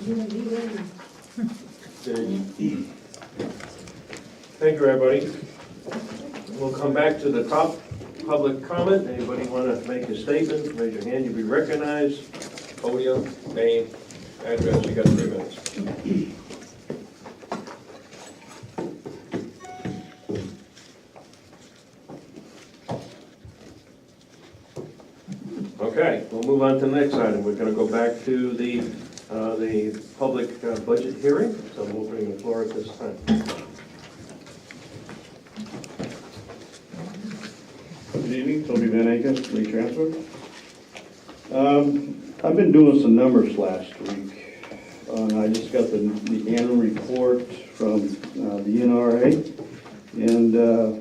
Thank you, everybody. We'll come back to the top public comment. Anybody want to make a statement? Raise your hand, you'll be recognized. Podium, name, address, you got 3 minutes. Okay, we'll move on to the next item. We're going to go back to the public budget hearing. So I'm opening the floor at this time. Good evening, Toby Van Aken, retransfer. I've been doing some numbers last week. I just got the annual report from the NRA, and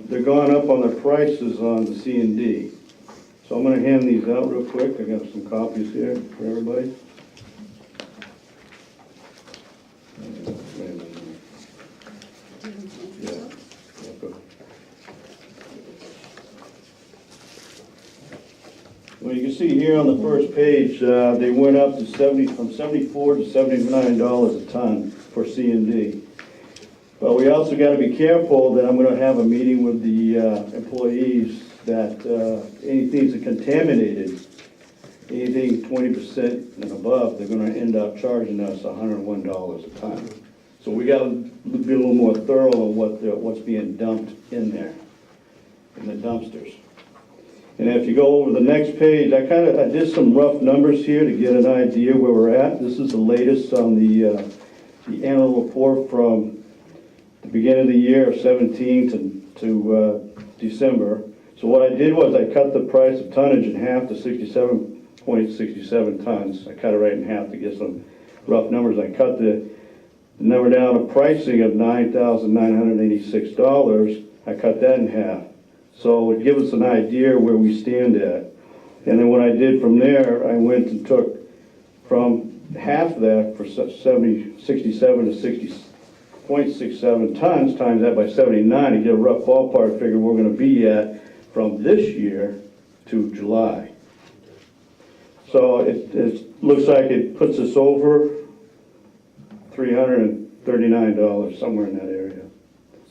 they're going up on the prices on the C&D. So I'm going to hand these out real quick. I got some copies here for everybody. Well, you can see here on the first page, they went up to from $74 to $79 a ton for C&D. But we also got to be careful that I'm going to have a meeting with the employees that anything's contaminated, anything 20% and above, they're going to end up charging us $101 a ton. So we got to be a little more thorough on what's being dumped in there, in the dumpsters. And if you go over the next page, I did some rough numbers here to get an idea where we're at. This is the latest on the annual report from the beginning of the year of 17 to December. So what I did was I cut the price of tonnage in half to 67.67 tons. I cut it right in half to get some rough numbers. I cut the number down to pricing of $9,986. I cut that in half. So it gives us an idea where we stand at. And then what I did from there, I went and took from half of that for 67 to 60.67 tons, times that by 79 to get a rough ballpark figure we're going to be at from this year to July. So it looks like it puts us over $339, somewhere in that area.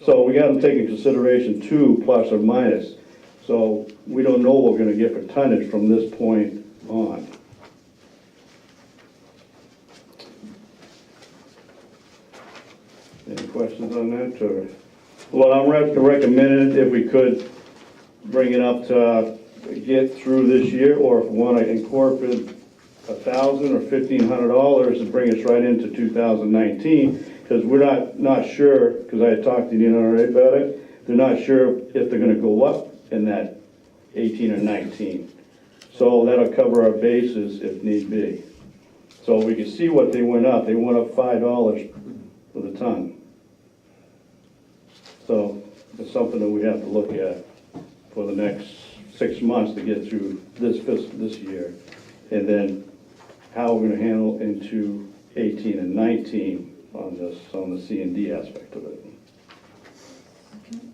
So we got to take into consideration 2 plus or minus. So we don't know what we're going to get for tonnage from this point on. Any questions on that? Or, well, I'm recommending if we could bring it up to get through this year, or if we want to incorporate $1,000 or $1,500 to bring us right into 2019. Because we're not sure, because I had talked to the NRA about it, they're not sure if they're going to go up in that 18 or 19. So that'll cover our bases if need be. So we can see what they went up. They went up $5 for the ton. So it's something that we have to look at for the next 6 months to get through this year. And then how we're going to handle into 18 and 19 on the C&D aspect of it.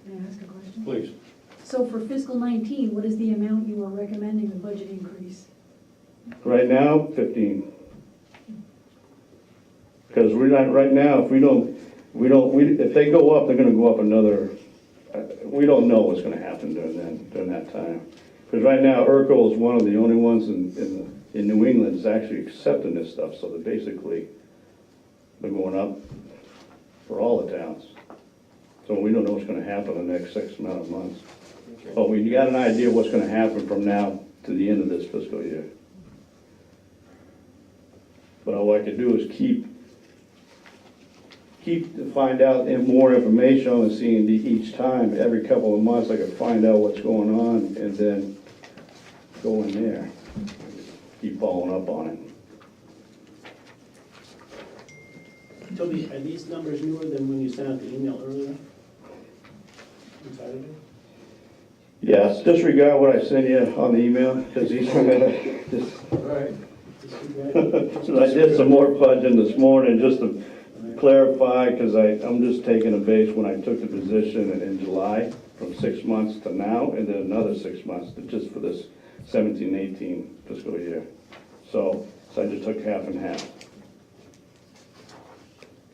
May I ask a question? Please. So for fiscal 19, what is the amount you are recommending the budget increase? Right now, 15. Because we're not right now. If if they go up, they're going to go up another. We don't know what's going to happen during that time. Because right now, ERCO is one of the only ones in New England is actually accepting this stuff. So they're basically. They're going up for all the towns. So we don't know what's going to happen in the next 6 amount of months. Okay. But we got an idea what's going to happen from now to the end of this fiscal year. But all I can do is keep to find out more information on the C&D each time. Every couple of months I can find out what's going on and then go in there. Keep following up on it. Toby, are these numbers newer than when you sent out the email earlier? On Saturday? Yes, disregard what I sent you on the email, because he's All right. so I did some more fudging this morning just to clarify, because I'm just taking a base when I took the position in July, from 6 months to now, and then another 6 months just for this 17-18 fiscal year. So I just took half and half.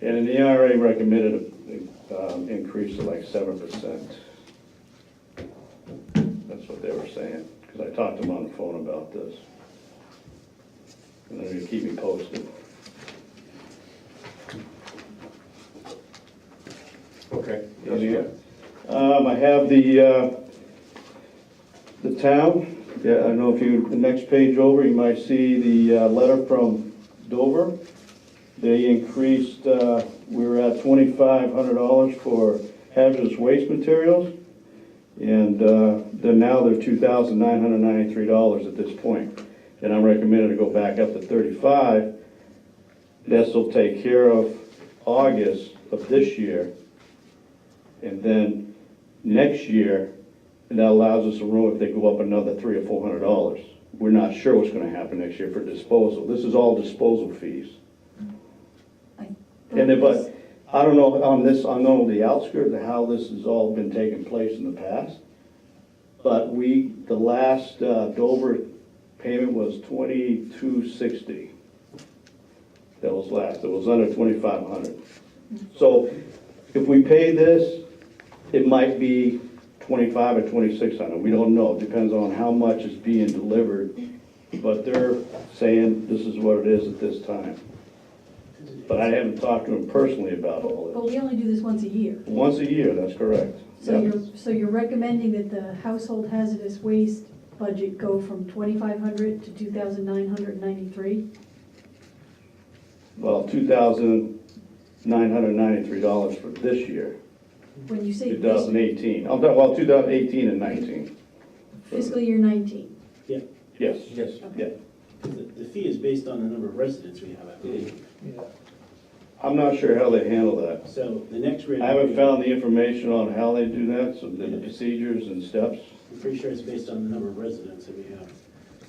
And in the ERA recommended increase of like 7%. That's what they were saying, because I talked to them on the phone about this. And they're gonna keep me posted. Okay. I have the town, yeah, I don't know if you, the next page over, you might see the letter from Dover. They increased, we were at $2,500 for hazardous waste materials, and then now they're $2,993 at this point. And I'm recommending to go back up to 35. This will take care of August of this year. And then next year, and that allows us a room if they go up another $300 or $400. We're not sure what's gonna happen next year for disposal. This is all disposal fees. And then, but, I don't know on this, I know the outskirts of how this has all been taking place in the past. But the last Dover payment was $2,260. That was last, it was under $2,500. So if we pay this, it might be $2,500 or $2,600, we don't know, it depends on how much is being delivered. But they're saying this is what it is at this time. But I haven't talked to them personally about all But this. we only do this once a year. Once a year, that's correct. So Yep. you're recommending that the household hazardous waste budget go from 2,500 to 2,993? Well, $2,993 for this year, When you say this 2018. I'm talking, well, 2018 and 19. fiscal year 19? Yes, Yes. yeah. The fee is based on the number of residents we have, I believe. I'm not sure how they handle that. So the next rate. I haven't found the information on how they do that, so the procedures and steps. I'm pretty sure it's based on the number of residents that we have.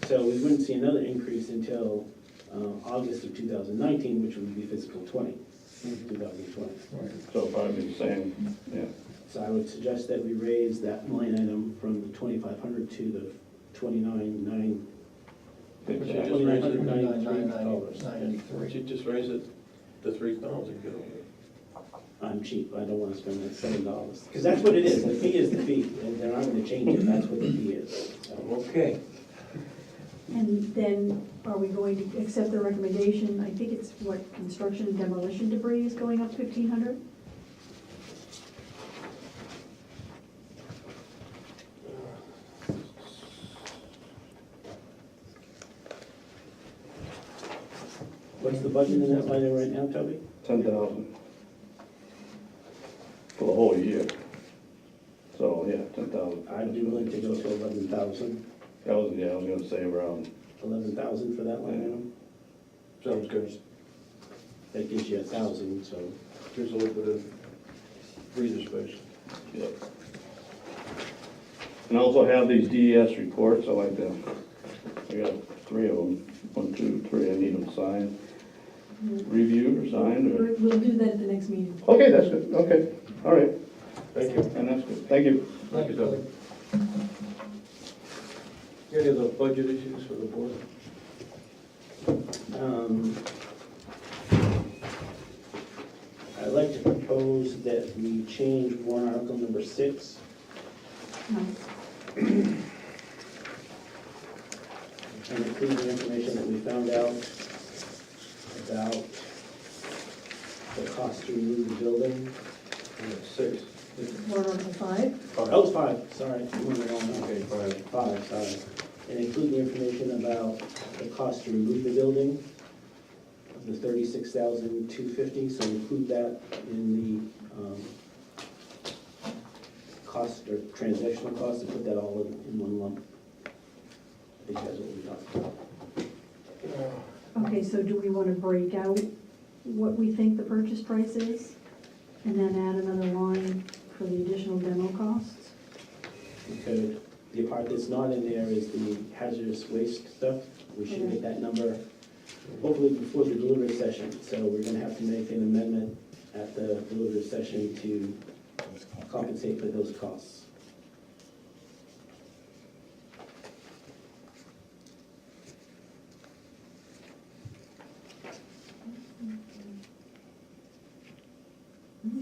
So we wouldn't see another increase until August of 2019, which would be fiscal 2020. So probably the same, yeah. So I would suggest that we raise that line item from the 2,500 to the 29,900. Should just raise it to 3,000, get over it. I'm cheap, I don't wanna spend that $7, because that's what it is, the fee is the fee, and they're not gonna change it, that's what the fee is. So, Okay. And then are we going to accept the recommendation? I think it's what, construction and demolition debris is going up 1,500? What's the budget in that line item right now, Toby? 10,000 for the whole year. So, yeah, 10,000. I'd be willing to go to 11,000. That was, yeah, I was gonna say around, 11,000 for that line item. Sounds good. That gives you 1,000, so. Gives a little bit of breather space. yeah. And I also have these DES reports, I like them. I got 3 of them, 1, 2, 3, I need them signed, reviewed or signed, or? We'll do that at the next meeting. Okay, that's good, okay, all right, Thank you. and that's good, thank you. Thank you, Doug. Any other budget issues for the board? I'd like to propose that we change warrant article number 6. Nice. And include the information that we found out about the cost to remove the building. 6. Warrant Article 5? Oh, it's 5, sorry. Okay, fine. 5, sorry. And include the information about the cost to remove the building, of the $36,250, so include that in the cost or transactional cost, and put that all in one lump. I think that's what we talked about. Okay, so do we want to break out what we think the purchase price is? And then add another line for the additional demo costs? We could, the part that's not in there is the hazardous waste stuff. We should get that number hopefully before the deliberative session. So we're gonna have to make an amendment at the deliberative session to compensate for those costs.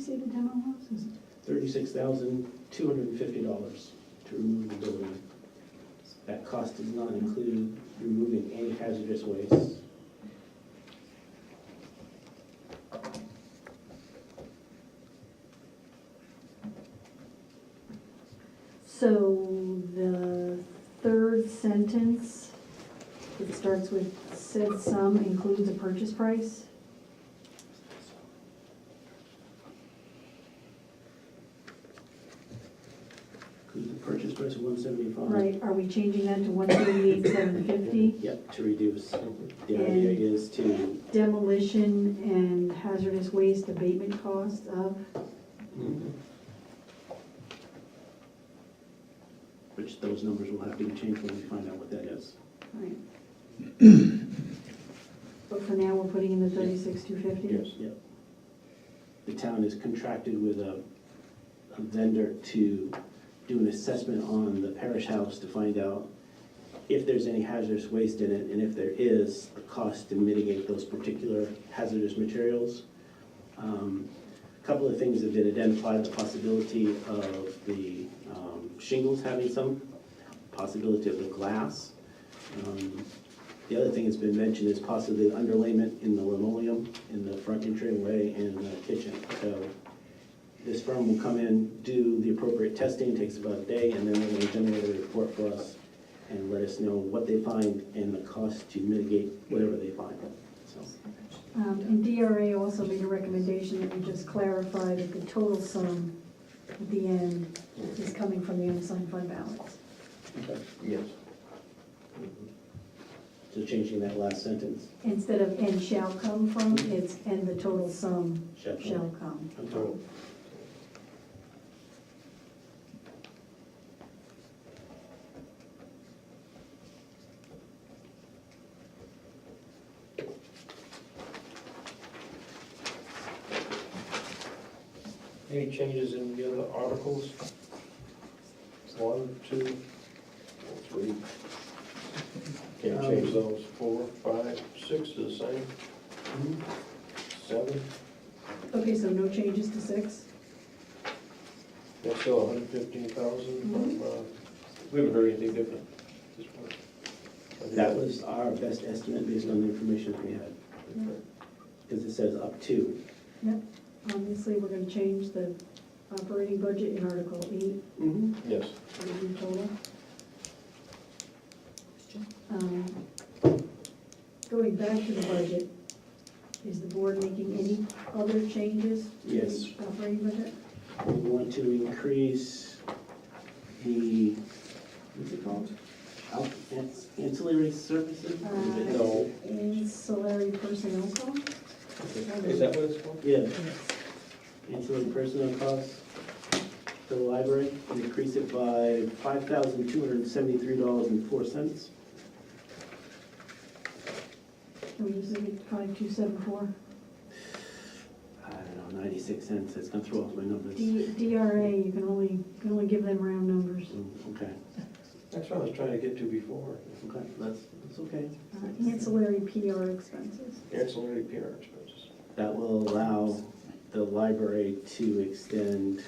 say the demo was? Is it- $36,250 to remove the building. That cost does not include removing any hazardous waste. So the third sentence, it starts with said sum includes a purchase price. Include the purchase price of $175. Right, are we changing that to 138,750? Yep, to reduce. The idea is to, Demolition and hazardous waste abatement costs of, which those numbers will have to be changed when we find out what that is. right. But for now, we're putting in the 36,250? Yep. The town is contracted with a vendor to do an assessment on the parish house to find out if there's any hazardous waste in it, and if there is, the cost to mitigate those particular hazardous materials. A couple of things have been identified, the possibility of the shingles having some, possibility of the glass. The other thing that's been mentioned is possibly underlayment in the linoleum in the front entryway and the kitchen. So this firm will come in, do the appropriate testing, takes about a day, and then they're going to generate a report for us and let us know what they find and the cost to mitigate whatever they find. So, And DRA also made a recommendation that we just clarify that the total sum at the end is coming from the unassigned fund balance. okay. Yes. So changing that last sentence. Instead of and shall come from, it's and the total sum Shall come. shall come. Okay. Any changes in the other articles? 1, 2, 3. Can't change those. 4, 5, 6 is the same. 7, Okay, so no changes to 6? that's still 115,000 from, we haven't heard anything different. This one. That was our best estimate based on the information that we had, because it says up to. Yep. Obviously, we're gonna change the operating budget in Article 8 Yes. for the new total. Going back to the budget, is the board making any other changes to Yes. the operating budget? We want to increase the, what's it called? Ancillary services? No. Ancillary personnel costs? Is that what it's called? Yeah, ancillary personnel costs for the library, we increase it by $5,273.04. Can we just leave it 5274? I don't know, 96 cents, that's gonna throw off my numbers. DRA, you can only give them round numbers. Okay, That's what I was trying to get to before. okay, that's okay. Ancillary PR expenses. Ancillary PR expenses. That will allow the library to extend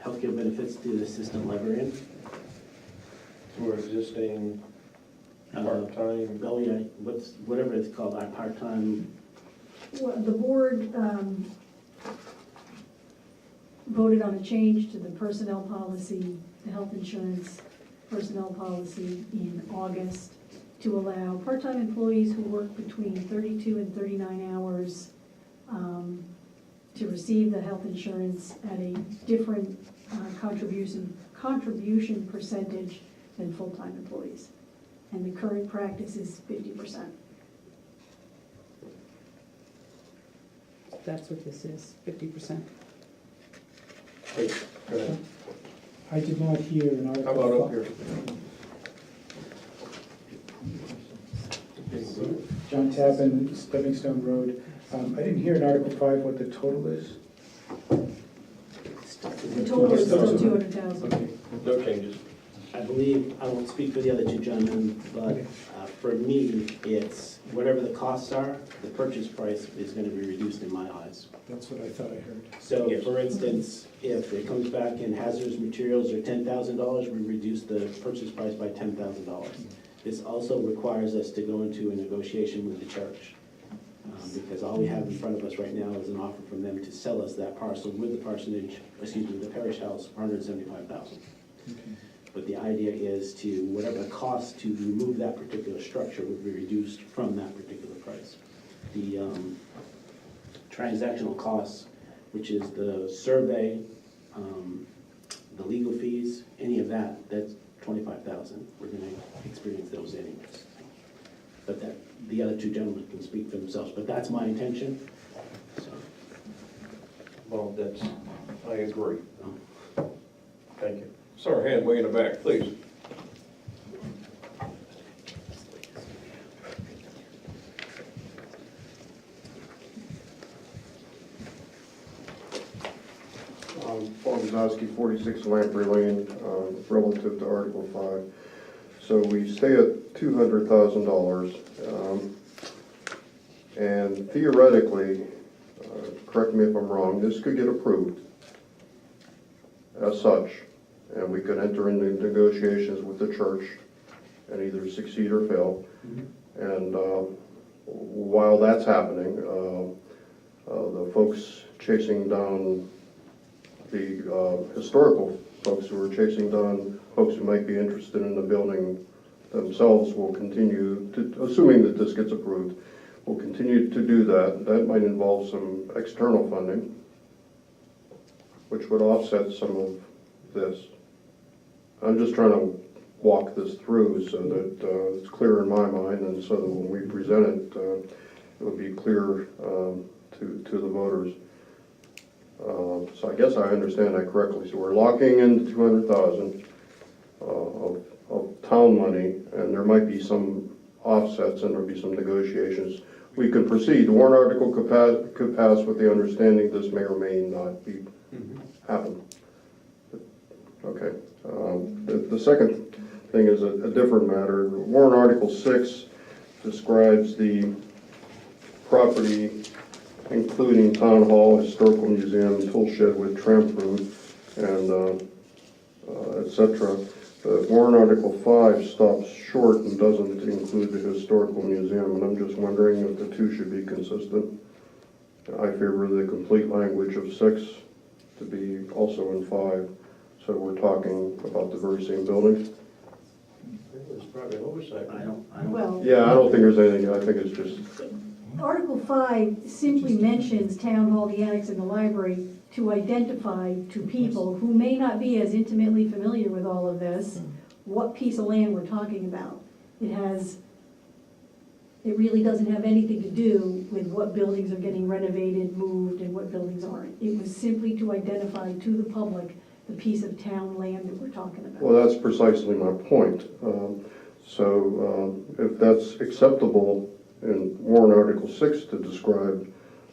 healthcare benefits to the assistant librarian. For existing part-time. Oh, yeah, whatever it's called, our part-time, Well, the board voted on a change to the personnel policy, the health insurance personnel policy in August to allow part-time employees who work between 32 and 39 hours to receive the health insurance at a different contribution percentage than full-time employees. And the current practice is 50%. That's what this is, 50%. Wait, go ahead. I did not hear an How article. about up here? John Tappan, Stepping Stone Road. I didn't hear in Article 5 what the total is. The total is still 200,000. Okay. No changes. I believe, I won't speak for the other two gentlemen, but for me, it's whatever the costs are, the purchase price is gonna be reduced in my eyes. That's what I thought I heard. So, Yes. for instance, if it comes back and hazardous materials are $10,000, we reduce the purchase price by $10,000. This also requires us to go into a negotiation with the church, because all we have in front of us right now is an offer from them to sell us that parcel with the the parish house for $175,000. But the idea is to, whatever the cost to remove that particular structure would be reduced from that particular price. The transactional costs, which is the survey, the legal fees, any of that, that's $25,000. We're gonna experience those anyways. But that, the other two gentlemen can speak for themselves, but that's my intention, so. Well, I agree. Thank you. Saw her hand way in the back, please. Paul Guzowski, 46 Lamprey Lane, relative to Article 5. So we stay at $200,000, and theoretically, correct me if I'm wrong, this could get approved as such, and we could enter into negotiations with the church and either succeed or fail. And while that's happening, the folks chasing down the historical folks who are chasing down folks who might be interested in the building themselves will continue to, assuming that this gets approved, will continue to do that. That might involve some external funding, which would offset some of this. I'm just trying to walk this through so that it's clear in my mind, and so that when we present it, it will be clear to the voters. So I guess I understand that correctly. So we're locking in the $200,000 of town money, and there might be some offsets and there'll be some negotiations. We could proceed. The warrant article could pass with the understanding this may or may not be happen. Okay. The second thing is a different matter. Warrant Article 6 describes the property including Town Hall, Historical Museum, Tool Shed with Tramp Route, and etc. Warrant Article 5 stops short and doesn't include the Historical Museum, and I'm just wondering if the two should be consistent. I favor the complete language of 6 to be also in 5, so we're talking about the very same building. It was probably an oversight. I don't, Well, Yeah, I don't think there's anything, I think it's just, Article 5 simply mentions Town Hall, the Annex, and the library to identify to people who may not be as intimately familiar with all of this, what piece of land we're talking about. It really doesn't have anything to do with what buildings are getting renovated, moved, and what buildings aren't. It was simply to identify to the public the piece of town land that we're talking about. well, that's precisely my point. So if that's acceptable in warrant Article 6 to describe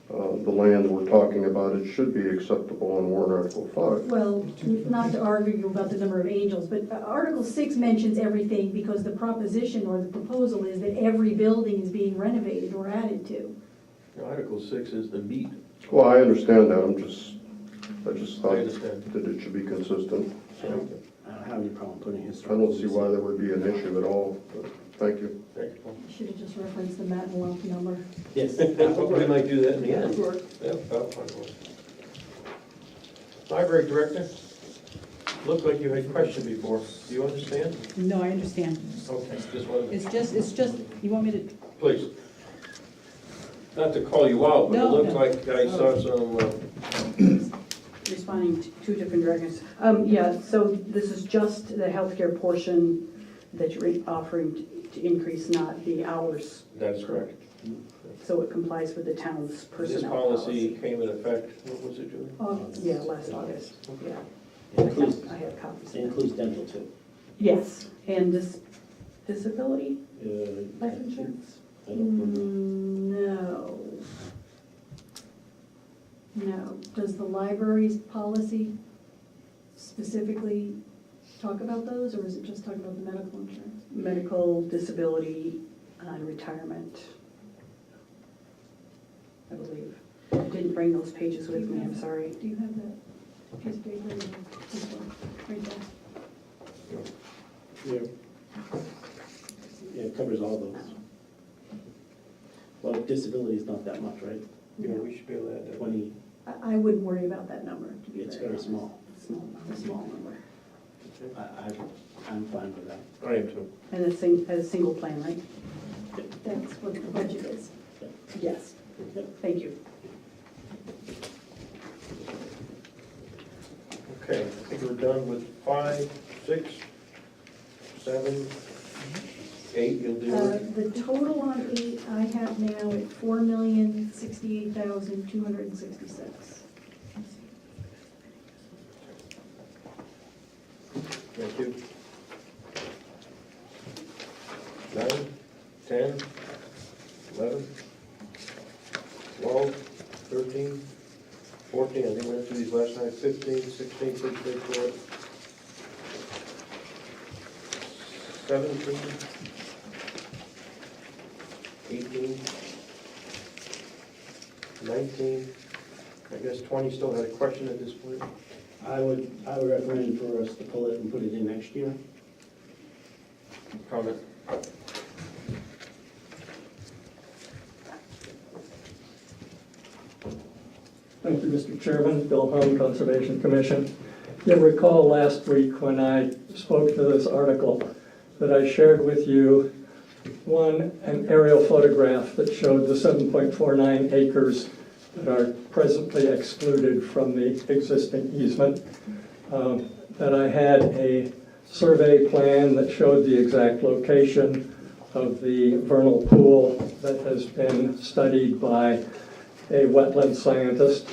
the land we're talking about, it should be acceptable in warrant Article 5. Well, not to argue about the number of angels, but Article 6 mentions everything because the proposition or the proposal is that every building is being renovated or added to. Article 6 is the meat. Well, I understand that, I just I thought understand. that it should be consistent. I don't have any problem putting I historical. don't see why there would be an issue at all, but thank you. Thank you. Should have just referenced the Matt and Lump number. Yes. We might do that in the end. Sure. Yeah, that's fine. Library Director, looked like you had a question before. Do you understand? No, I understand. Okay, just wanted It's just, you want me to, please. Not to call you out, but it No, looks no. like I saw some, responding to two different directions. Yeah, so this is just the healthcare portion that you're offering to increase, not the hours. that's correct. So it complies with the town's This personnel policy came in effect, what was it, Julie? Yeah, last August, yeah. Includes, I have copies. it includes dental too. Yes, and this disability life I insurance? don't remember. No. No. Does the library's policy specifically talk about those, or is it just talking about the medical insurance? Medical, disability, and retirement, I believe. I didn't bring those pages with me, I'm sorry. Do you have that piece of paper? This one, right there. Yeah. Yeah, it covers all those. Well, disability is not that much, right? Yeah, we should be able to add that. 20, I wouldn't worry about that number, to be it's very very honest. small. A small number. I'm fine with that. I am too. And a single plan, right? That's what the budget is. Yes. Yep. Thank you. Okay, I think we're done with 5, 6, 7, 8, you'll do it? The total on 8, I have now at 4,068,266. Thank you. 9, 10, 11, 12, 13, 14, I think we went through these last night, 15, 16, 17, 18, 17, 18, 19, I guess 20 still had a question at this point. I would recommend for us to pull it and put it in next year. Comment? Thank you, Mr. Chairman. Bill Hung, Conservation Commission. You'll recall last week when I spoke to this article that I shared with you, one, an aerial photograph that showed the 7.49 acres that are presently excluded from the existing easement. That I had a survey plan that showed the exact location of the vernal pool that has been studied by a wetland scientist.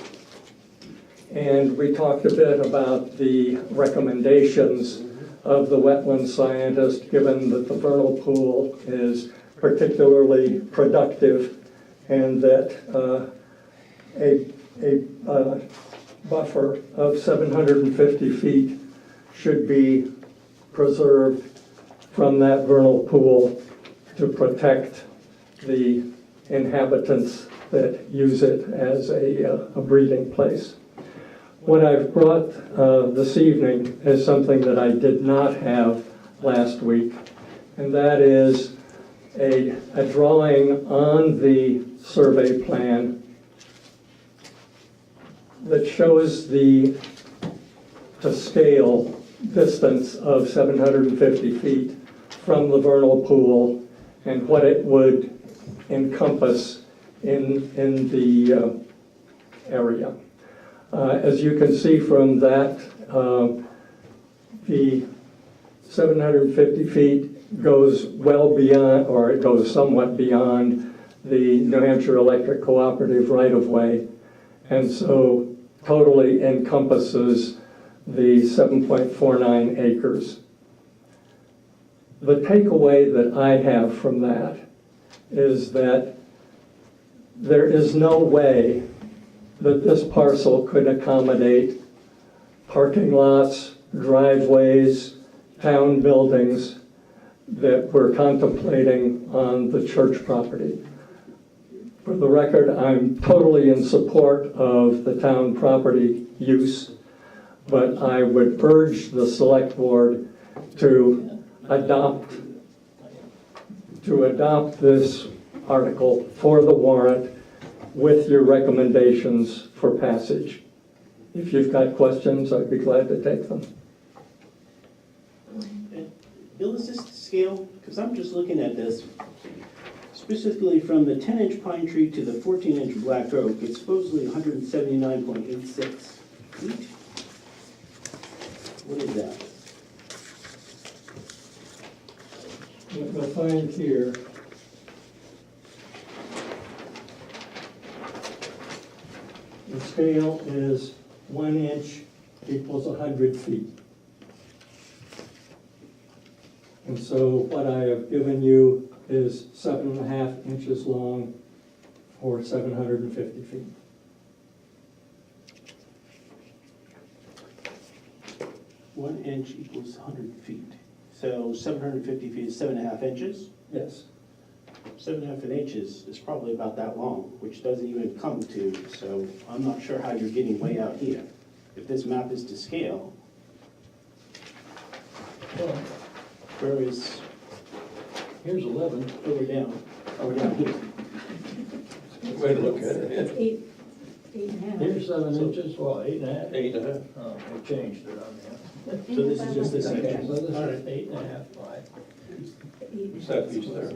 And we talked a bit about the recommendations of the wetland scientist, given that the vernal pool is particularly productive and that a buffer of 750 feet should be preserved from that vernal pool to protect the inhabitants that use it as a breeding place. What I've brought this evening is something that I did not have last week, and that is a drawing on the survey plan that shows the to scale distance of 750 feet from the vernal pool and what it would encompass in the area. As you can see from that, the 750 feet goes well beyond, or it goes somewhat beyond the New Hampshire Electric Cooperative right-of-way, and so totally encompasses the 7.49 acres. The takeaway that I have from that is that there is no way that this parcel could accommodate parking lots, driveways, town buildings that we're contemplating on the church property. For the record, I'm totally in support of the town property use, but I would urge the select board to adopt this article for the warrant with your recommendations for passage. If you've got questions, I'd be glad to take them. Bill, is this scale? Because I'm just looking at this, specifically from the 10-inch pine tree to the 14-inch black oak, it's supposedly 179.86 feet. What is that? What you'll find here the scale is 1 inch equals 100 feet. And so what I have given you is 7.5 inches long for 750 feet. 1 inch equals 100 feet. So 750 feet is 7.5 inches. Yes. 7.5 inches is probably about that long, which doesn't even come to, so I'm not sure how you're getting way out here. If this map is to scale, where is, Here's 11. over down here. Way to look at it, It's eight and a half. Here's 7 inches, well, 8.5. yeah. 8.5. Oh, they changed it on there. So this is just this Okay, section. so this All is right. 8.5 by. What's that piece there?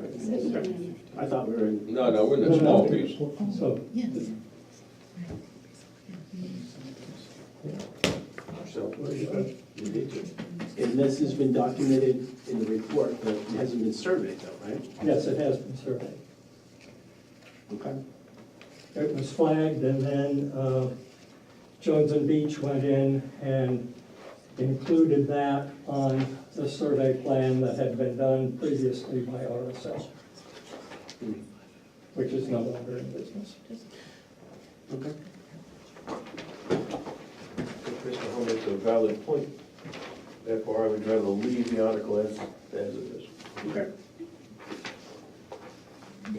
I thought we were in, No, we're in the small piece. So, So, and this has been documented in the report, but it hasn't been surveyed though, right? yes, it has been surveyed. Okay. It was flagged, and then Jones and Beach went in and included that on the survey plan that had been done previously by RSL, which is no longer in business. Okay. Mr. Holmes makes a valid point. Therefore, I would rather leave the article as it is. Okay.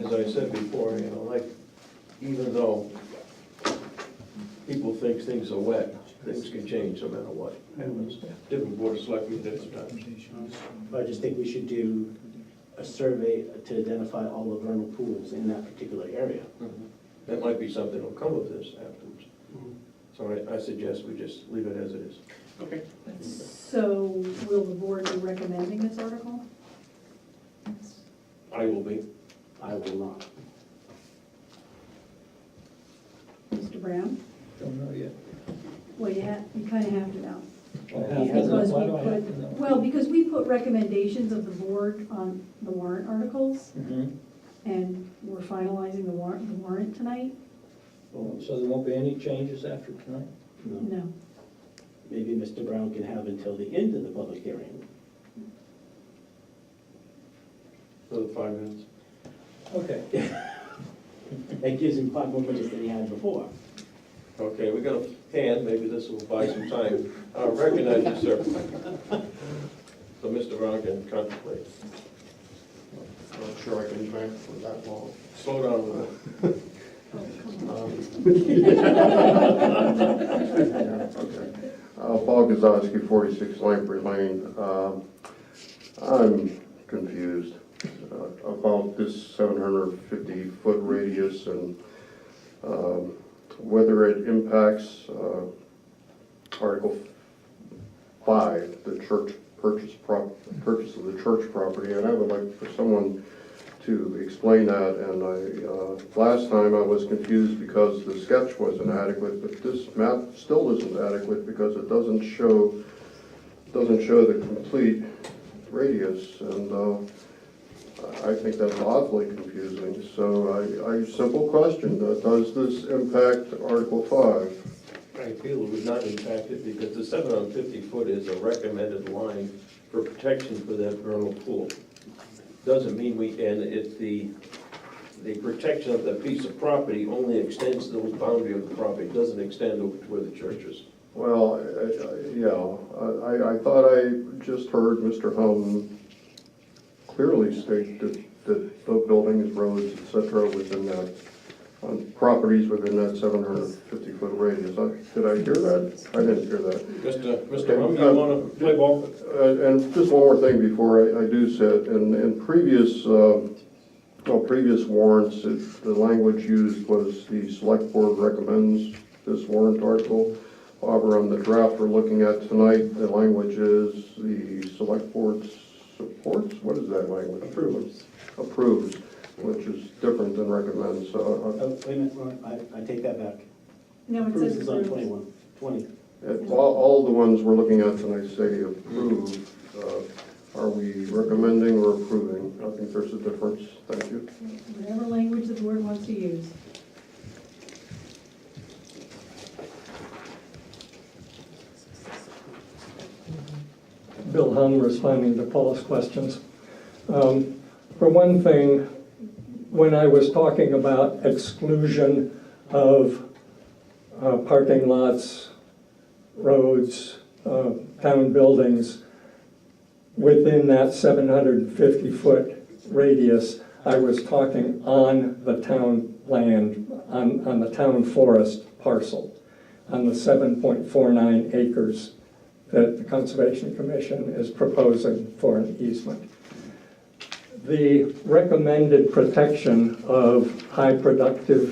As I said before, like, even though people think things are wet, things can change no matter what happens. Different board of selectmen, different times. I just think we should do a survey to identify all the vernal pools in that particular area. That might be something that'll come of this afterwards. So I suggest we just leave it as it is. Okay. So will the board be recommending this article? I will be. I will not. Mr. Brown? Don't know yet. Well, you kind of have to know. Why Because do I we have to put, know? well, because we put recommendations of the board on the warrant articles, Mhm. and we're finalizing the warrant tonight. Oh, so there won't be any changes after tonight? No. No. Maybe Mr. Brown can have until the end of the public hearing. For the 5 minutes. Okay. That gives him 5 more minutes than he had before. Okay, we got a hand, maybe this will buy some time. I recognize you, sir. So Mr. Brown can contemplate. Not sure I can bank for that long. Slow down a little. Okay. Paul Gazowski, 46 Lamprey Lane. I'm confused about this 750-foot radius and whether it impacts Article 5, the church purchase of the church property. And I would like for someone to explain that. And last time I was confused because the sketch wasn't adequate, but this map still isn't adequate because it doesn't show the complete radius, and I think that's awfully confusing. So I simple question: does this impact Article 5? I feel it would not impact it because the 750 foot is a recommended line for protection for that vernal pool. Doesn't mean the protection of that piece of property only extends to the boundary of the property, it doesn't extend over to where the church is. Well, I thought I just heard Mr. Helm clearly state that the buildings, roads, et cetera, within that, on properties within that 750-foot radius. Did I hear that? I didn't hear that. Mr. Hum, you want to play ball? And just one more thing before I do say it. In previous warrants, the language used was the select board recommends this warrant article. However, on the draft we're looking at tonight, the language is the select board supports. What is that language? Approves. Approves, which is different than recommends. So Oh, wait a minute, Ron, I take that back. No, it Approves says is on approved. 20. all the ones we're looking at tonight say approve. Are we recommending or approving? I think there's a difference. Thank you. Whatever language the board wants to use. Bill Hung responding to Paul's questions. For one thing, when I was talking about exclusion of parking lots, roads, town buildings within that 750-foot radius. I was talking on the town land, on the town forest parcel, on the 7.49 acres that the Conservation Commission is proposing for an easement. The recommended protection of high productive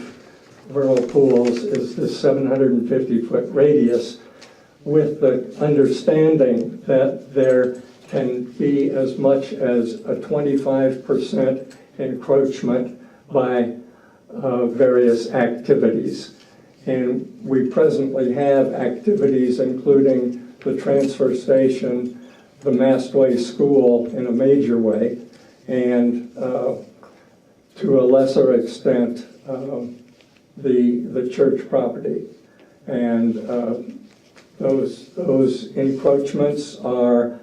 vernal pools is this 750-foot radius, with the understanding that there can be as much as a 25% encroachment by various activities. And we presently have activities including the transfer station, the Mastway School in a major way, and to a lesser extent, the church property. And those encroachments are,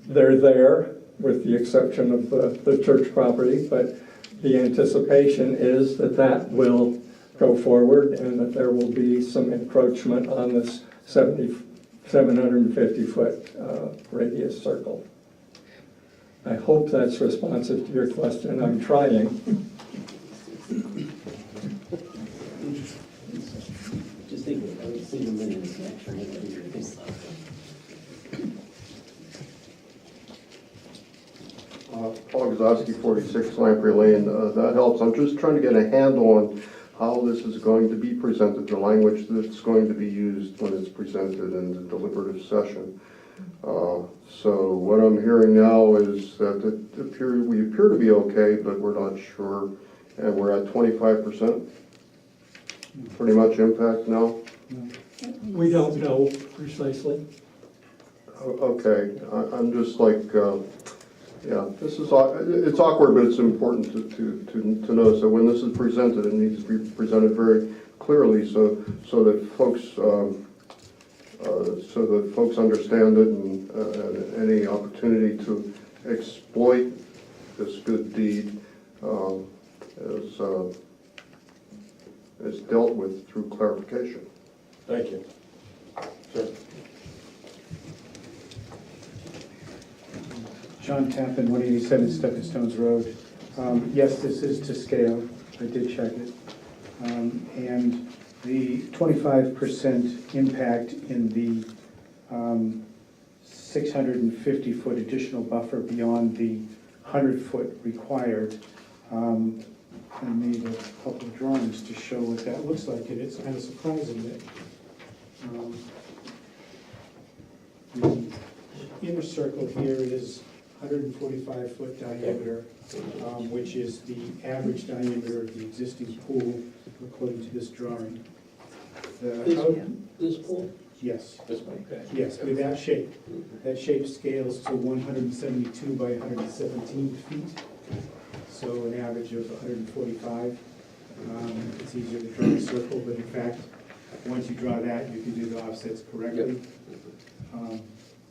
they're there with the exception of the church property, but the anticipation is that that will go forward and that there will be some encroachment on this 750-foot radius circle. I hope that's responsive to your question. I'm trying. Just think of it, I would see the minutes actually. Paul Gzowski, 46 Lamprey Lane. That helps. I'm just trying to get a handle on how this is going to be presented, the language that's going to be used when it's presented in the deliberative session. So what I'm hearing now is that we appear to be okay, but we're not sure. And we're at 25%, pretty much impact now. We don't know precisely. Okay, I'm just like, yeah, this is, it's awkward, but it's important to know. So when this is presented, it needs to be presented very clearly so that folks understand it, and any opportunity to exploit this good deed is dealt with through clarification. Thank you. Sir? John Tappan, 187 Stepping Stones Road. Yes, this is to scale. I did check it. And the 25% impact in the 650-foot additional buffer beyond the 100-foot required. I made a couple of drawings to show what that looks like, and it's kind of surprising that the inner circle here is 145-foot diameter, which is the average diameter of the existing pool, according to this drawing. This pool? Yes, Okay. yes, with that shape. That shape scales to 172 by 117 feet, so an average of 145. It's easier to draw a circle, but in fact, once you draw that, you can do the offsets correctly.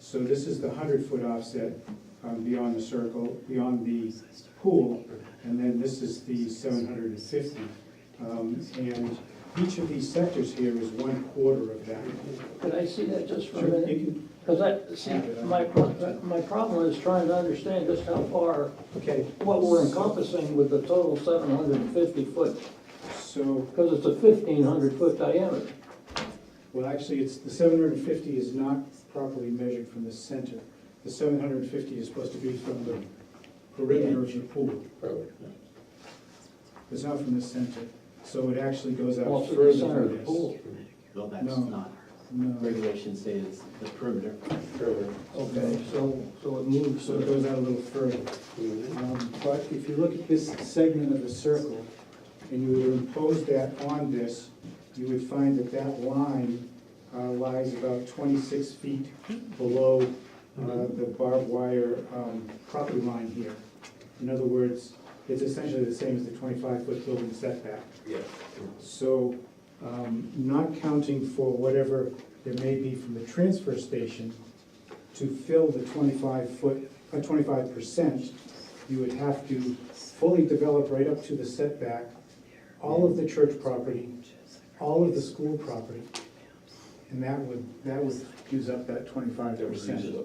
So this is the 100-foot offset beyond the circle, beyond the pool, and then this is the 750. And each of these sectors here is 1/4 of that. Could I see that just for a Sure, minute? you can, Because my problem is trying to understand just how far, okay, what we're encompassing with the total 750-foot, so, because it's a 1,500-foot diameter. well, actually, it's, the 750 is not properly measured from the center. The 750 is supposed to be from the perimeter of the pool. It's not from the center, so it actually goes out Well, to further the center of than the this. pool. Well, that's No. not, No, regulations say it's the perimeter. Okay, so it moves. so it goes out a little further. But if you look at this segment of the circle, and you were to impose that on this, you would find that that line lies about 26 feet below the barbed wire property line here. In other words, it's essentially the same as the 25-foot building setback. Yeah. So, not counting for whatever there may be from the transfer station, to fill the 25%, you would have to fully develop right up to the setback, all of the church property, all of the school property, And that would use up that 25%.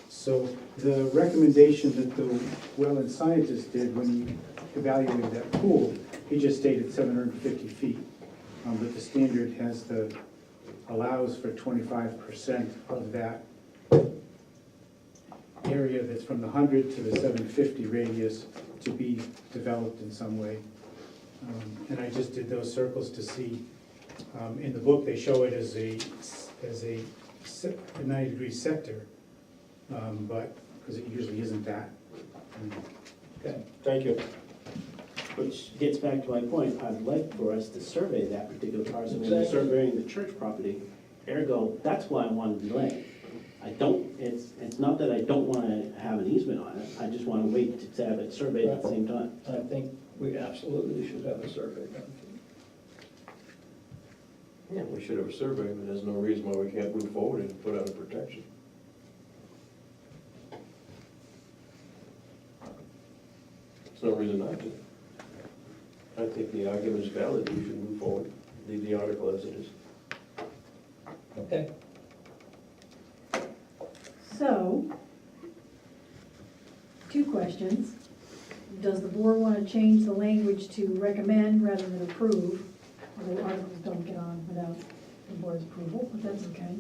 So the recommendation that the wetland scientist did when he evaluated that pool, he just stated 750 feet. But the standard allows for 25% of that area that's from the 100 to the 750 radius to be developed in some way. And I just did those circles to see, in the book, they show it as a 90-degree sector, but, because it usually isn't that. Okay, thank you. Which gets back to my point, I'd like for us to survey that particular parcel, when we're Exactly. surveying the church property. Ergo, that's why I wanted to delay. It's not that I don't wanna have an easement on it, I just wanna wait to have it surveyed at the same time. I think we absolutely should have a survey done. Yeah, we should have a survey, but there's no reason why we can't move forward and put out a protection. There's no reason not to. I think the argument is valid, we should move forward, leave the article as it is. Okay. So, two questions. Does the board want to change the language to recommend rather than approve? Although articles don't get on without the board's approval, but that's okay.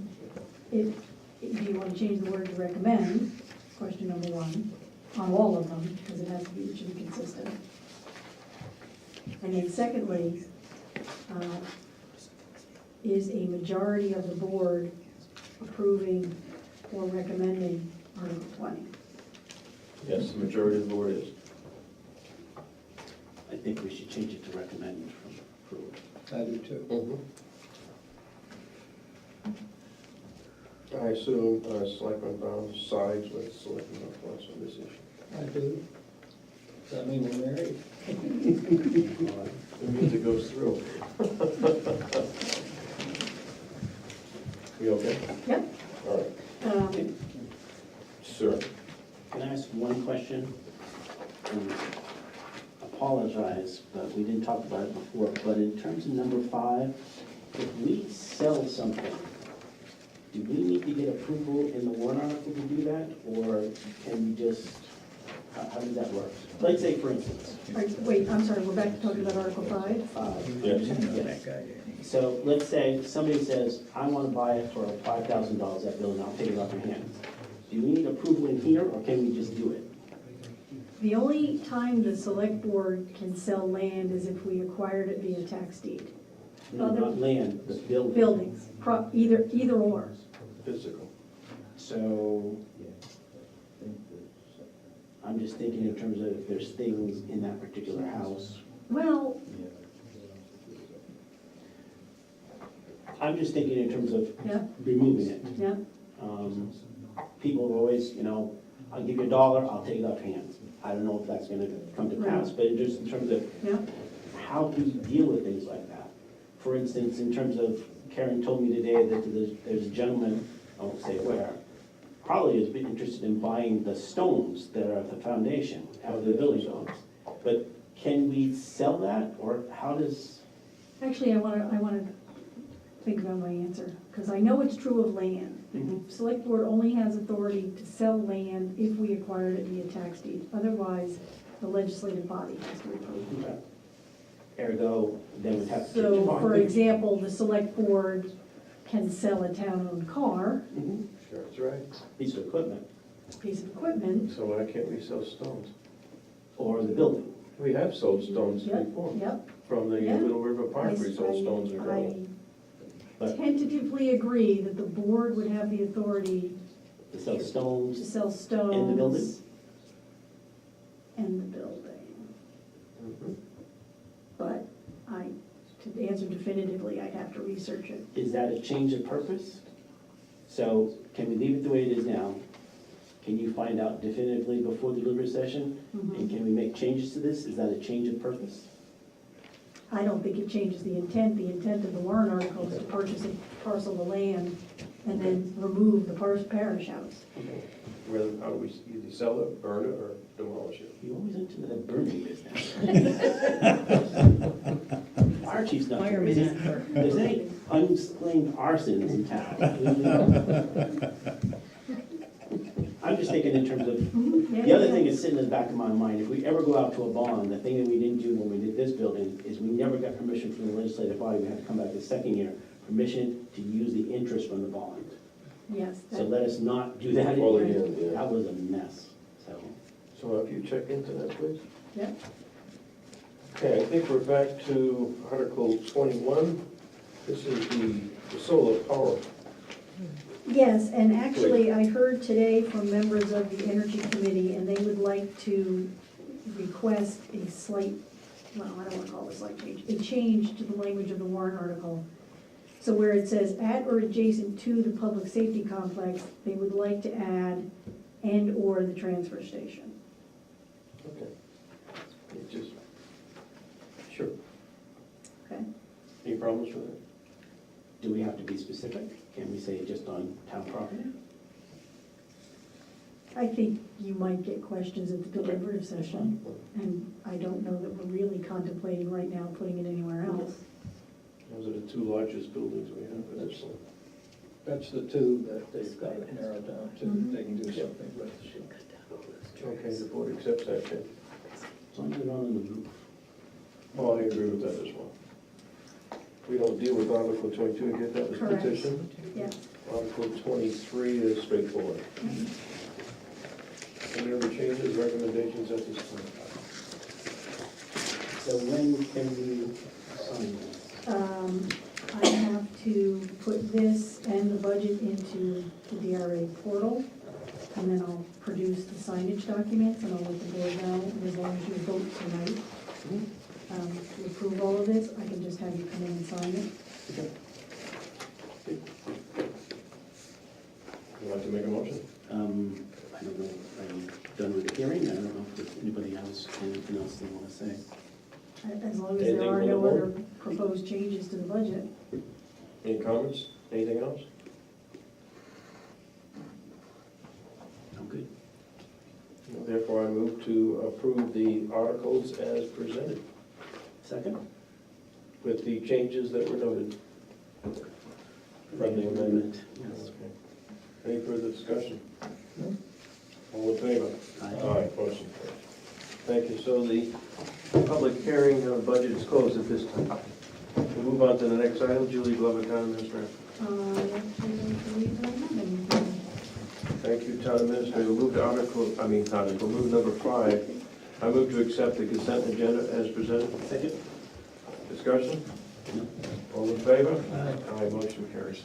Do you want to change the word to recommend, question number one, on all of them, because it has to be, it should be consistent. And then secondly, is a majority of the board approving or recommending Article 20? Yes, the majority of the board is. I think we should change it to recommend from approval. I do too. I assume Selectman Brown sides with Selectman Alfonso on this issue. I do. Does that mean we're married? It means it goes through. We okay? Yep. All right. Sir? Can I ask one question? Apologize, but we didn't talk about it before, but in terms of number 5, if we sell something, do we need to get approval in the warrant article to do that, or can we just, how does that work? Let's say, for instance, Wait, I'm sorry, we're back to talking about Article 5? Yes. Yes. So let's say somebody says, I want to buy it for $5,000, that building, I'll take it off your hands. Do we need approval in here, or can we just do it? The only time the select board can sell land is if we acquired it via tax deed. No, not land, the building. Buildings, either or. Physical. So I'm just thinking in terms of if there's things in that particular house. Well, I'm just thinking in terms of yeah, removing it. yeah, People always, I'll give you $1, I'll take it off your hands. I don't know if that's gonna come to pass, but just in terms of yeah. how do you deal with things like that? For instance, in terms of, Karen told me today that there's a gentleman, I won't say where, probably has been interested in buying the stones that are at the foundation, out of the building stones. But can we sell that, or how does? Actually, I wanna think about my answer, because I know it's true of land. The select board only has authority to sell land if we acquired it via tax deed. Otherwise, the legislative body has to approve. Ergo, then we'd have to. So, for example, the select board can sell a town-owned car, Mhm. Sure, that's right. Piece of equipment, piece of equipment. So why can't we sell stones? or the building. We have sold stones Yep, before. yep. From the Yeah. Little River Park, we sold stones and gravel. I tentatively agree that the board would have the authority To sell to stones sell stones. in the building? And the building. Mhm. But to answer definitively, I'd have to research it. Is that a change of purpose? So can we leave it the way it is now? Can you find out definitively before the deliberative session? And can we make changes to this? Is that a change of purpose? I don't think it changes the intent. The intent of the warrant article is to purchase a parcel of land and then remove the parish house. Whether, how do we either sell it, burn it, or demolish it? You're always into the burning business. fire chief's not. Fireman If after. there's any unclaimed arsons in town. I'm just thinking in terms of, the other thing is sitting in the back of my mind, if we ever go out to a bond, the thing that we didn't do when we did this building is we never got permission from the legislative body, we had to come back the second year, permission to use the interest from the bond. Yes, So that- let us not do that Well, again. again, yeah. That was a mess, so. So if you check into that, please. Yep. Okay, I think we're back to Article 21. This is the solar power. Yes, and actually, I heard today from members of the Energy Committee, and they would like to request a slight, well, I don't want to call it a slight change, a change to the language of the warrant article. So where it says at or adjacent to the public safety complex, they would like to add and/or the transfer station. Okay. It just, sure. Okay? Any problems with it? Do we have to be specific? Can we say just on town property? I think you might get questions at the deliberative session, and I don't know that we're really contemplating right now putting it anywhere else. Those are the two largest buildings we have at this point. That's the two that they've got to narrow down to, they can do something with. Okay, the board accepts that, Ken? As long as they're not on the roof. Well, I agree with that as well. We don't deal with Article 22 and get that as Correct. petition. Yeah. Article 23 is straightforward. Any other changes, recommendations at this time? So when can we sign this? I have to put this and the budget into the DRA portal, and then I'll produce the signage documents, and I'll let the board know, and as long as you vote tonight to approve all of this, I can just have you come in and sign it. Would you like to make a motion? I don't know, are you done with the hearing? I don't know if there's anybody else, anything else they want to say. As long as Anything there are from the no board? other proposed changes to the budget. Any comments? Anything else? I'm good. Therefore, I move to approve the articles as presented Second? with the changes that were noted. Friendly amendment. Yes. Okay. Any further discussion? All in favor? Aye. Motion carries. Thank you. So the public hearing of the budget is closed at this time. We'll move on to the next item. Julie Glover, Town Administrator. I actually don't believe that I have anything. Thank you, Town Administrator. We'll move to we'll move number 5. I move to accept the consent agenda as presented. Second? Discussion? All in favor? Aye. Motion carries.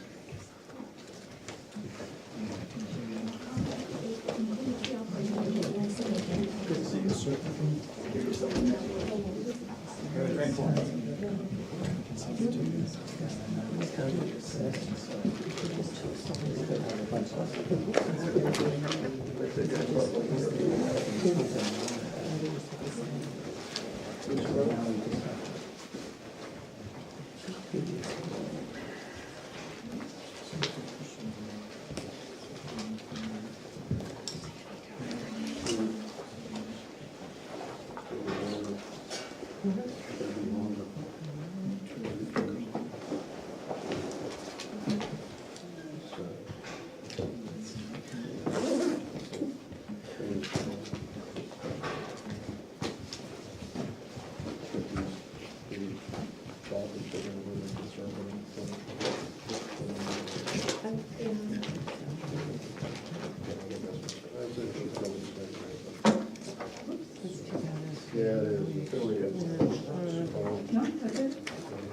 Yeah, it is. Really is. No, that's it?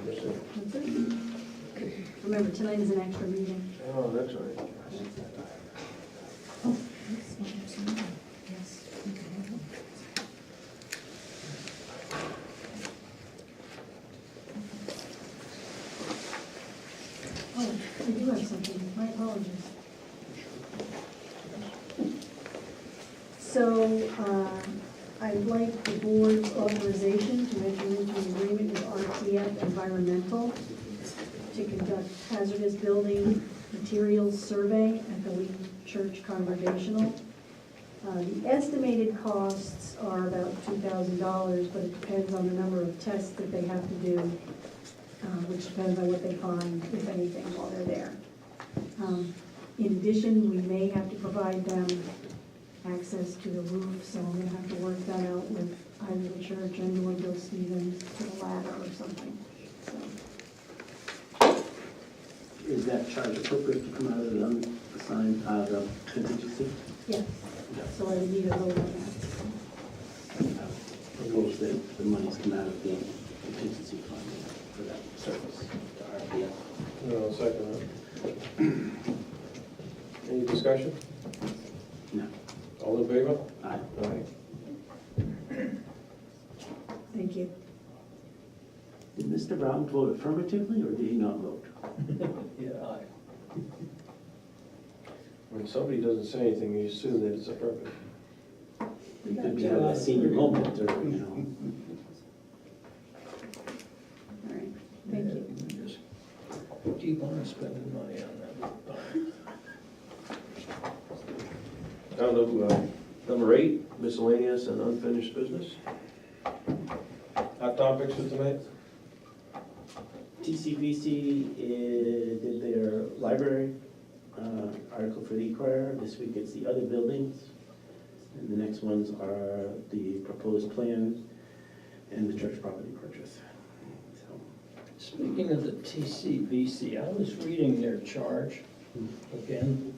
That's it? Remember, tonight is an extra meeting. Oh, that's right. Oh, I do have something, my apologies. So, I'd like the board's authorization to enter into an agreement with RTF Environmental to conduct hazardous building materials survey at the Lee Church Congregational. The estimated costs are about $2,000, but it depends on the number of tests that they have to do which depends on what they find, if anything, while they're there. In addition, we may have to provide them access to the roof, so I'm gonna have to work that out with either the church and/or Bill Stevens to the ladder or something, so. Is that charge appropriate to come out of the unassigned, the contingency? Yes, so I would need a vote on that. Propose that the monies come out of the contingency fund for that service to RPF. No, second that. Any discussion? No. All in favor? Aye. Aye. Thank you. Did Mr. Brown vote affirmatively, or did he not vote? Yeah, aye. When somebody doesn't say anything, you assume that it's affirmative. He could be having a senior moment, or, you know. All right, thank you. Just keep on spending money on that. Down to number 8, miscellaneous and unfinished business. Hot topics for tonight? TCVC did their library article for the e-crier. This week it's the other buildings. And the next ones are the proposed plan and the church property purchase. So, Speaking of the TCVC, I was reading their charge again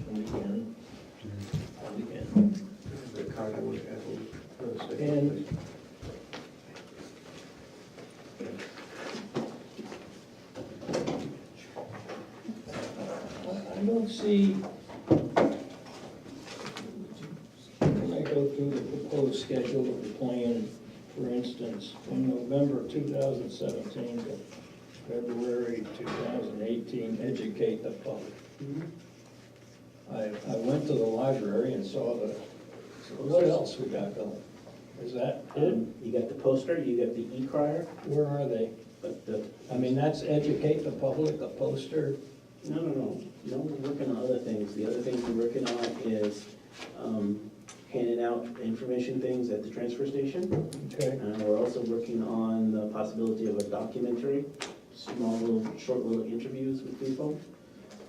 and again and again. The cardboard apple. And I don't see, when I go through the proposed schedule of the plan, for instance, from November 2017 to February 2018, educate the public. I went to the library and saw what else we got going? Is that it? you got the poster, you got the e-crier, Where are they? but the, I mean, that's educate the public, a poster. no, we're working on other things. The other things we're working on is handing out information things at the transfer station. Okay. And we're also working on the possibility of a documentary, small little, short little interviews with people.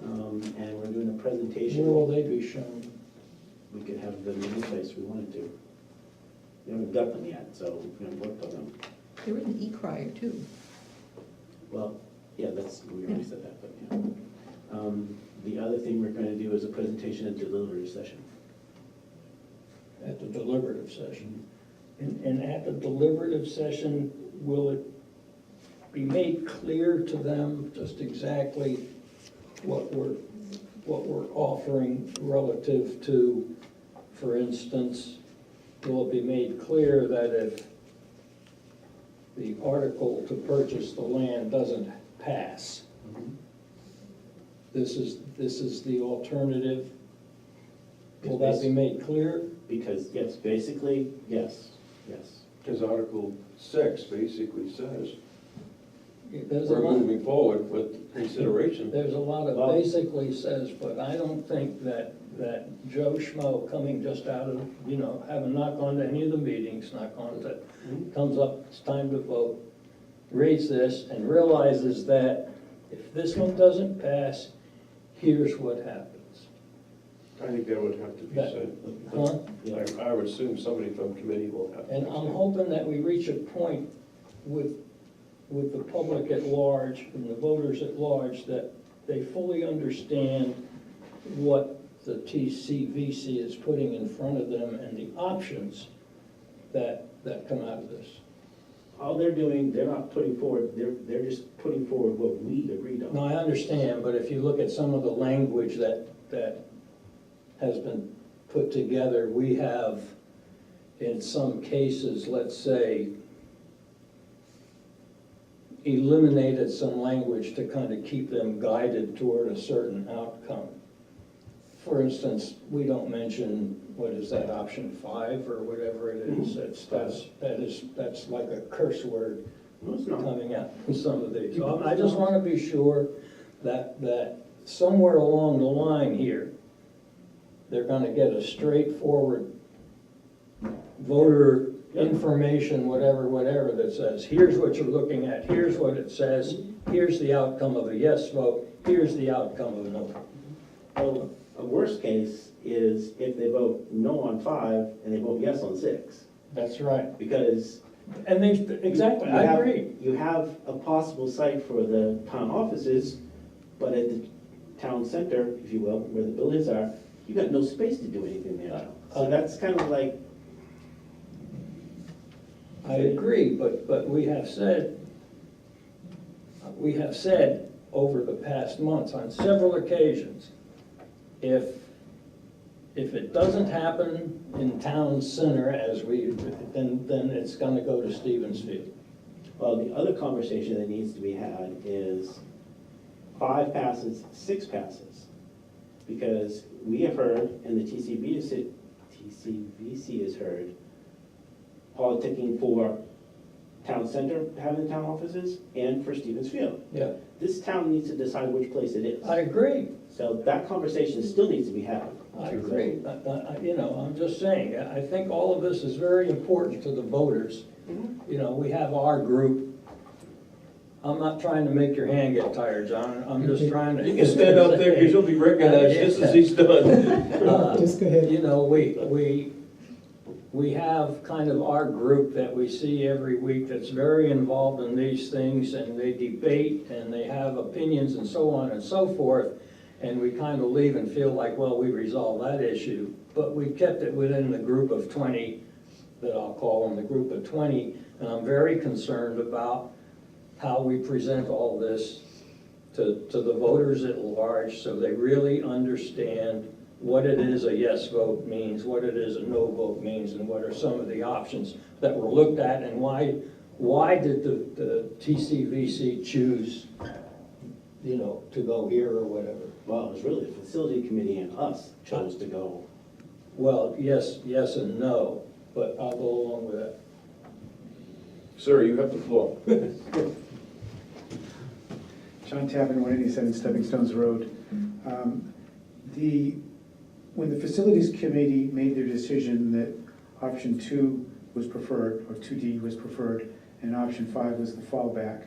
And we're doing a Where will presentation. they be shown? We could have them any place we wanted to. We haven't got them yet, so we haven't worked on them. There is an e-crier too. Well, yeah, we already said that, but yeah. The other thing we're gonna do is a presentation at the delivery session. At the deliberative session. And at the deliberative session, will it be made clear to them just exactly what we're offering relative to, for instance, will it be made clear that if the article to purchase the land doesn't pass, this is the alternative? Will that be made clear? Because, yes, basically, yes. Because Article 6 basically says There's a we're lot, moving forward with consideration. there's a lot of basically says, but I don't think that Joe Schmo coming just out of, haven't not gone to any of the meetings, not gone to, comes up, it's time to vote, reads this and realizes that if this one doesn't pass, here's what happens. I think that would have to be That- said. Huh? I would assume somebody from committee will have to. And I'm hoping that we reach a point with the public at large and the voters at large that they fully understand what the TCVC is putting in front of them and the options that come out of this. All they're doing, they're not putting forward, they're just putting forward what we agreed on. No, I understand, but if you look at some of the language that has been put together, we have, in some cases, let's say, eliminated some language to kind of keep them guided toward a certain outcome. For instance, we don't mention, what is that, option 5 or whatever it is, that's like a curse word No, it's not. coming out in some of these. So I just want to be sure that somewhere along the line here, they're going to get a straightforward voter information, whatever, that says, here's what you're looking at, here's what it says, here's the outcome of a yes vote, here's the outcome of a no. Well, a worst case is if they vote no on 5 and they vote yes on 6, That's right. because And they, exactly, you I have- agree. You have a possible site for the town offices, but at the town center, if you will, where the buildings are, you got no space to do anything there. So that's kind of like, I agree, but we have said over the past months on several occasions, if it doesn't happen in town center then it's gonna go to Stevens Field. well, the other conversation that needs to be had is 5 passes, 6 passes. Because we have heard, and the TCVC has heard, politicking for town center, having the town offices, and for Stevens Field. Yeah, This town needs to decide which place it is. I agree. So that conversation still needs to be had. I agree. You know, I'm just saying, I think all of this is very important to the voters. You know, we have our group. I'm not trying to make your hand get tired, John. I'm just trying to. You can stand up there because you'll be recognized just as he's done. Just go ahead. You know, we have kind of our group that we see every week that's very involved in these things, and they debate, and they have opinions and so on and so forth, and we kind of leave and feel like, well, we resolved that issue, but we kept it within the group of 20, that I'll call them the group of 20, and I'm very concerned about how we present all this to the voters at large, so they really understand what it is a yes vote means, what it is a no vote means, and what are some of the options that were looked at, and why did the TCVC choose, you know, to go here or whatever. Well, it was really the facility committee and us chose to go. Well, yes and no, but I'll go along with that. Sir, you have the floor. John Tappan, 187 Stepping Stones Road. When the facilities committee made their decision that option 2 was preferred, or 2D was preferred, and option 5 was the fallback,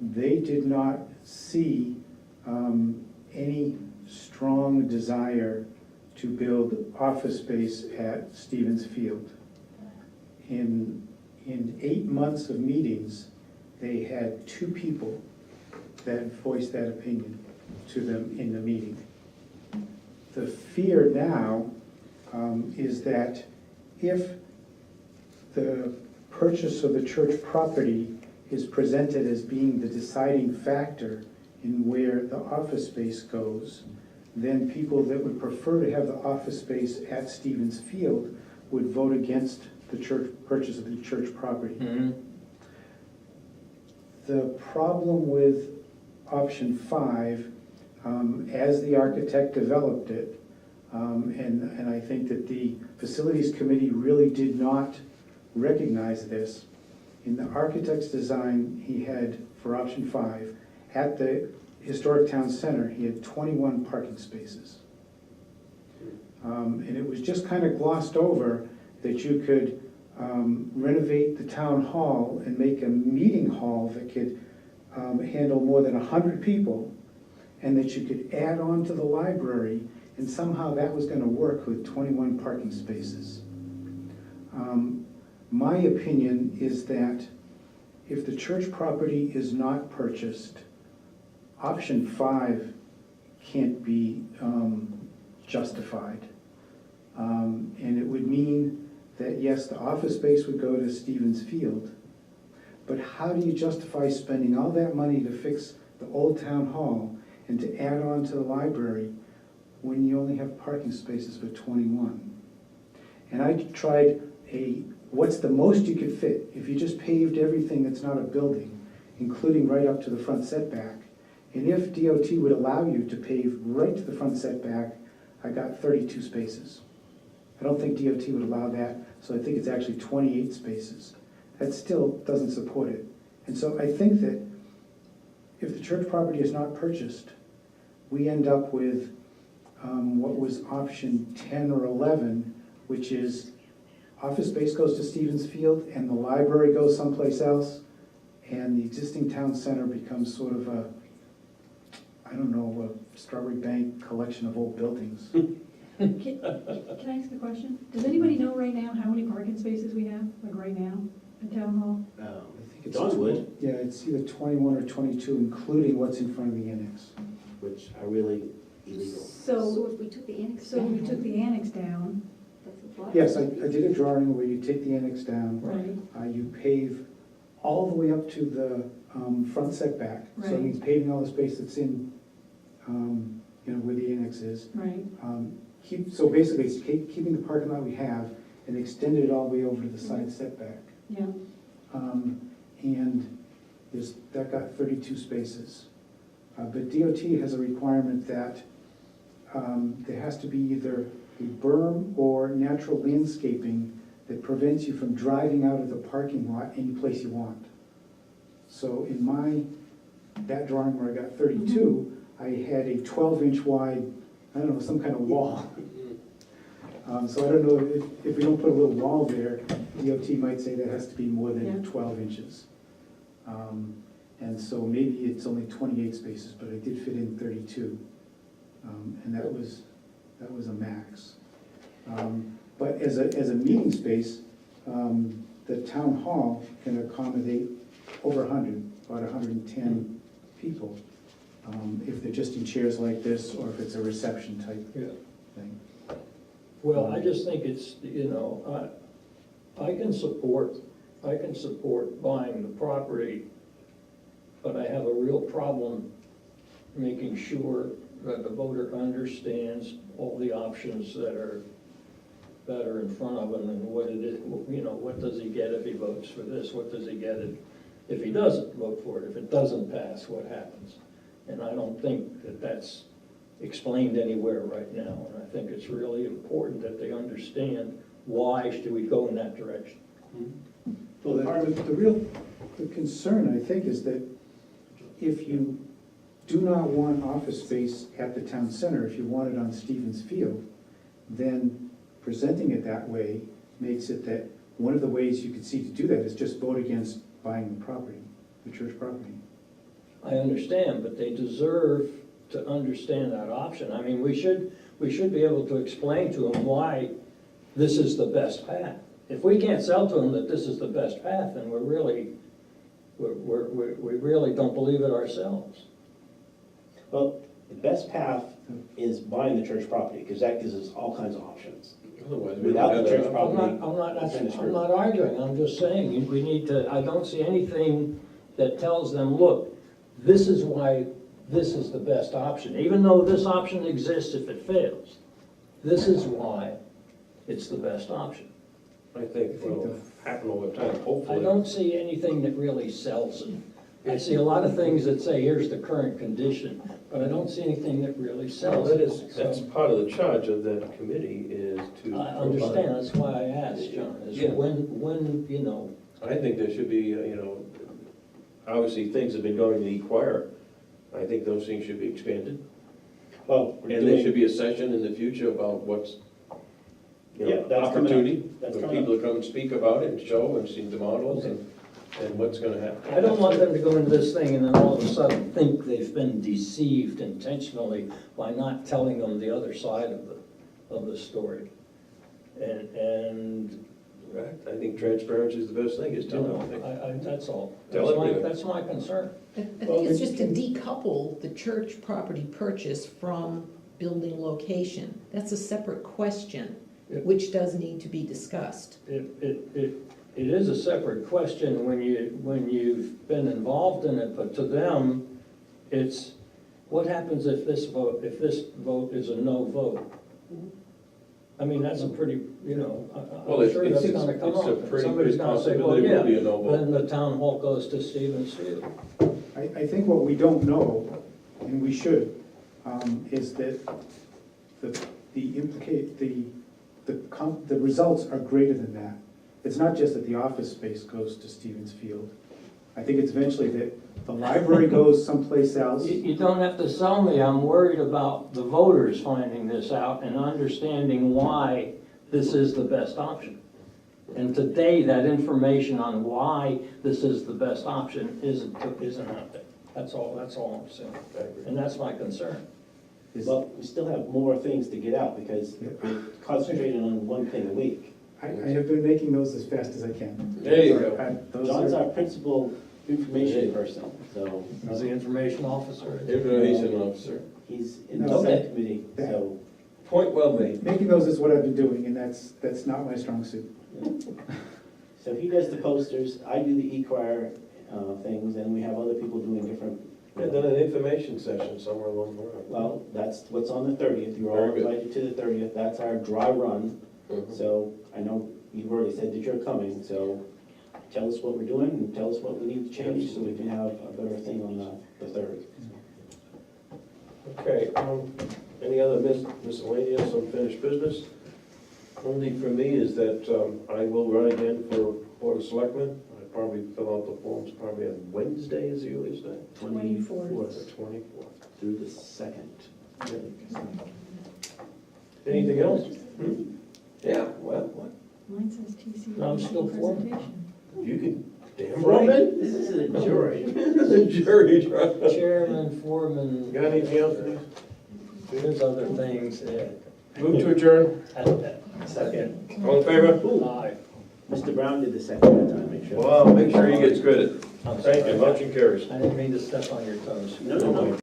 they did not see any strong desire to build office space at Stevens Field. In 8 months of meetings, they had 2 people that voiced that opinion to them in the meeting. The fear now is that if the purchase of the church property is presented as being the deciding factor in where the office space goes, then people that would prefer to have the office space at Stevens Field would vote against the church purchase of the church property. Mm-hmm. The problem with option 5, as the architect developed it, and I think that the facilities committee really did not recognize this. In the architect's design, he had, for option 5, at the historic town center, he had 21 parking spaces. And it was just kind of glossed over that you could renovate the town hall and make a meeting hall that could handle more than 100 people, and that you could add on to the library, and somehow that was going to work with 21 parking spaces. My opinion is that if the church property is not purchased, option 5 can't be justified. And it would mean that, yes, the office space would go to Stevens Field, but how do you justify spending all that money to fix the old town hall and to add on to the library when you only have parking spaces for 21? And I tried what's the most you could fit if you just paved everything that's not a building, including right up to the front setback. And if DOT would allow you to pave right to the front setback, I got 32 spaces. I don't think DOT would allow that, so I think it's actually 28 spaces. That still doesn't support it. And so I think that if the church property is not purchased, we end up with what was option 10 or 11, which is office space goes to Stevens Field and the library goes someplace else, and the existing town center becomes sort of a, I don't know, a Strawberry Bank collection of old buildings. Can I ask a question? Does anybody know right now how many parking spaces we have, like right now, at Town Hall? I think it's Dogwood, Yeah, it's either 21 or 22, including what's in front of the annex. which are really illegal. So, if we took the annex so we took the annex down, that's a lot. Yes, I did a drawing where you take the annex down, right? you pave all the way up to the front setback. So it Right. means paving all the space that's in, where the annex is. Right, So basically, it's keeping the parking lot we have and extended it all the way over to the side setback. yeah, And that got 32 spaces. But DOT has a requirement that there has to be either a berm or natural landscaping that prevents you from driving out of the parking lot any place you want. So in that drawing where I got 32, I had a 12-inch wide, I don't know, some kind of wall. So I don't know, if we don't put a little wall there, DOT might say that has to be more Yeah. than 12 inches. And so maybe it's only 28 spaces, but I did fit in 32. And that was a max. But as a meeting space, the town hall can accommodate over 100, about 110 people, if they're just in chairs like this, or if it's a reception type Yeah. thing. Well, I just think it's, I can support buying the property, but I have a real problem making sure that the voter understands all the options that are in front of him and what it is, what does he get if he votes for this? What does he get if he doesn't vote for it? If it doesn't pass, what happens? And I don't think that that's explained anywhere right now. And I think it's really important that they understand why should we go in that direction. Well, the concern, I think, is that if you do not want office space at the town center, if you want it on Stevens Field, then presenting it that way makes it that one of the ways you could see to do that is just vote against buying the property, the church property. I understand, but they deserve to understand that option. I mean, we should be able to explain to them why this is the best path. If we can't sell to them that this is the best path, then we really don't believe it ourselves. Well, the best path is buying the church property, because that gives us all kinds of options. Otherwise, we Without don't the have church that. property. I'm not arguing, I'm just saying, we need to, I don't see anything that tells them, look, this is why this is the best option, even though this option exists if it fails. This is why it's the best option. I think will happen over time, hopefully. I don't see anything that really sells it. I see a lot of things that say, here's the current condition, but I don't see anything that really Well, sells that it. is, that's part of the charge of that committee is to. I understand, that's why I asked, John, is Yeah. when, I think there should be, obviously, things have been going to the choir. I think those things should be expanded. Well, And there should be a session in the future about what's, Yeah, that's coming up. opportunity, That's for coming people to come and speak about it and show and see the models and what's gonna happen. I don't want them to go into this thing and then all of a sudden think they've been deceived intentionally by not telling them the other side of the story. And Right. I think transparency is the best thing, is you tell know, them. that's all. Tell That's my, everything. that's my concern. I think it's just to decouple the church property purchase from building location. That's a separate question, Yeah. which does need to be discussed. It is a separate question when you've been involved in it, but to them, it's, what happens if this vote is a no vote? I mean, that's a pretty, Well, I'm sure that's gonna come it's a up. pretty Somebody's good gonna say, well, possibility it yeah, will be a no vote. then the town hall goes to Stevens Field. I think what we don't know, and we should, is that the results are greater than that. It's not just that the office space goes to Stevens Field. I think it's eventually that the library goes someplace else. You don't have to sell me, I'm worried about the voters finding this out and understanding why this is the best option. And today, that information on why this is the best option isn't out there. That's all I'm saying. And that's my concern. Well, we still have more things to get out because we're concentrating on one thing a week. I have been making those as fast as I can. There you go. Those John's are- our principal information person, so He's the information officer. He's an officer. he's in the Okay. subcommittee, so. Point well made. Making those is what I've been doing, and that's not my strong suit. So he does the posters, I do the e-crier things, and we have other people doing different. And then an information session somewhere along the line. Well, that's what's on the 30th, you're all Very good. invited to the 30th, that's our dry run. Mhm. So I know you've already said that you're coming, so tell us what we're doing and tell us what we need to change so we can have a better thing on the 3rd. Okay, any other miscellaneous unfinished business? Only for me is that I will run again for Board of Selectmen. I probably fill out the forms probably on Wednesday is the earliest day. 24th. The 24th. Through the 2nd. Anything else? Yeah, well, what? Mine says TC. No, I'm still for it. presentation. You can, damn right. Foreman, this is a jury. Jury trial. Chairman, foreman, Got anything else, please? there's other things. Move to adjourn. Second. All in favor? Aye. Mr. Brown did the second that time, make sure. Well, make sure he gets credit. I'm Thank you, sorry. motion carries. I didn't mean to step on your toes. No, no, no.